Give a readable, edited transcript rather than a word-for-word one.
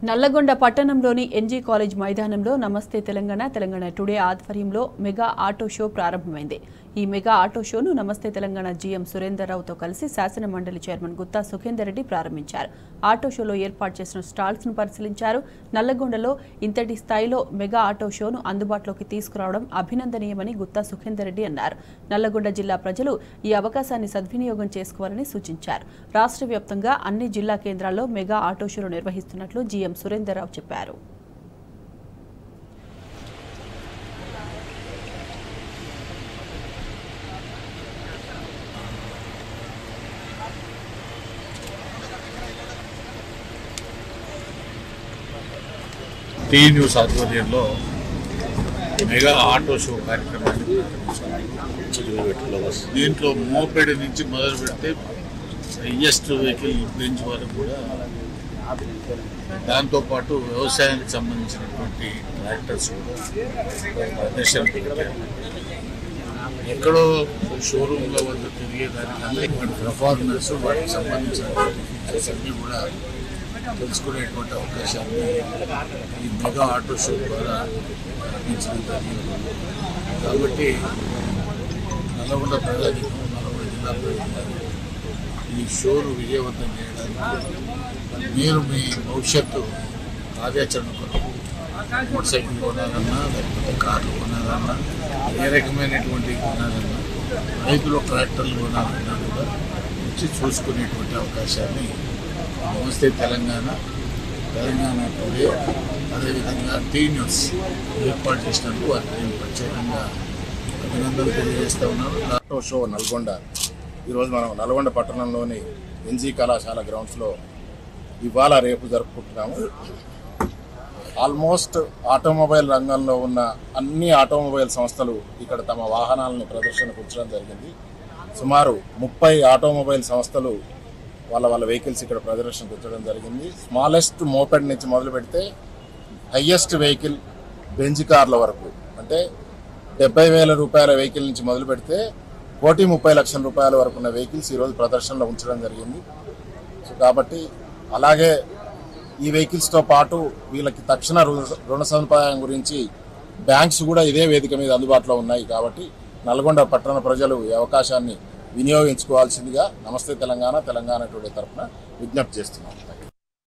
నల్లగొండ పట్టణంలోని NG college మైదానంలో నమస్తే తెలంగాణ టుడే ఆధ్వర్యంలో మెగా ఆటో షో ప్రారంభమైంది. ఈ మెగా ఆటో షోను నమస్తే తెలంగాణ జీఎం సురేందర్రావుతో కలిసి శాసన మండలి చైర్మన్ గుత్తా సుఖేందర్ రెడ్డి ప్రారంభించారు. ఆటో షోలో ఏర్పాటు చేసిన స్టాల్స్ ను పరిశీలించారు. నల్లగొండలో ఇంతటి స్థాయిలో మెగా ఆటో షోను అందుబాటులోకి తీసుకురావడం అభినందనీయమని గుత్తా సుఖేందర్ రెడ్డి అన్నారు. నల్లగొండ జిల్లా ప్రజలు ఈ అవకాశాన్ని సద్వినియోగం చేసుకోవాలని సూచించారు. రాష్ట్ర వ్యాప్తంగా అన్ని జిల్లా కేంద్రాల్లో మెగా ఆటో షోలు నిర్వహిస్తున్నట్లు జీఎం సురేందర్రావు చెప్పారు. టీ న్యూస్ ఆధ్వర్యంలో మెగా ఆటో షో కార్యక్రమాన్ని ప్రారంభించారు. దీంట్లో మోపెడ్ నుంచి మొదలు పెడితే హైయెస్ట్ వెహికల్ బెంచ్ వరకు కూడా, దాంతోపాటు వ్యవసాయానికి సంబంధించినటువంటి ట్రాక్టర్స్ కూడా ప్రదర్శన పెట్టారు. ఎక్కడో షోరూమ్ల వద్ద తిరిగేదానికన్నా ఇక్కడ పర్ఫార్మెన్స్ వాటికి సంబంధించినటువంటి ఫీచర్స్ అన్నీ కూడా తెలుసుకునేటువంటి అవకాశాన్ని ఈ మెగా ఆటో షో ద్వారా అందించడం జరిగింది. కాబట్టి నల్లగొండ ప్రజానికం, నల్లగొండ జిల్లా ప్రజలు ఈ షోను విజయవంతం చేయడానికి మీరు మీ భవిష్యత్తు కార్యాచరణ కొరకు మోటార్ సైకిల్ కొనాలన్నా, లేకపోతే కార్లు కొనాలన్నా, ఏ రకమైనటువంటి కొనాలన్నా, రైతులు ట్రాక్టర్లు కొనాలన్నా కూడా వచ్చి చూసుకునేటువంటి అవకాశాన్ని నమస్తే తెలంగాణ టుడే అదేవిధంగా టీ న్యూస్ ఏర్పాటు చేసినందుకు వారికి నేను ప్రత్యేకంగా అభినందనలు తెలియజేస్తూ ఉన్నాను. ఆటో షో నల్గొండ ఈరోజు మనం నల్గొండ పట్టణంలోని ఎన్జీ కళాశాల గ్రౌండ్స్లో ఇవాళ రేపు జరుపుకుంటున్నాము. ఆల్మోస్ట్ ఆటోమొబైల్ రంగంలో ఉన్న అన్ని ఆటోమొబైల్ సంస్థలు ఇక్కడ తమ వాహనాలని ప్రదర్శనకు ఉంచడం జరిగింది. సుమారు 30 ఆటోమొబైల్ సంస్థలు వాళ్ళ వెహికల్స్ ఇక్కడ ప్రదర్శనకు ఉంచడం జరిగింది. స్మాలెస్ట్ మోపెడ్ నుంచి మొదలు పెడితే హయ్యెస్ట్ వెహికల్ బెంజ్ కార్ల వరకు, అంటే 70,000 రూపాయల వెహికల్ నుంచి మొదలు పెడితే 1,30,00,000 రూపాయల వరకు ఉన్న వెహికల్స్ ఈరోజు ప్రదర్శనలో ఉంచడం జరిగింది. సో కాబట్టి అలాగే ఈ వెహికల్స్తో పాటు వీళ్ళకి తక్షణ రుణ సదుపాయం గురించి బ్యాంక్స్ కూడా ఇదే వేదిక మీద అందుబాటులో ఉన్నాయి. కాబట్టి నల్గొండ పట్టణ ప్రజలు ఈ అవకాశాన్ని వినియోగించుకోవాల్సిందిగా నమస్తే తెలంగాణ టుడే తరఫున విజ్ఞప్తి చేస్తున్నాం.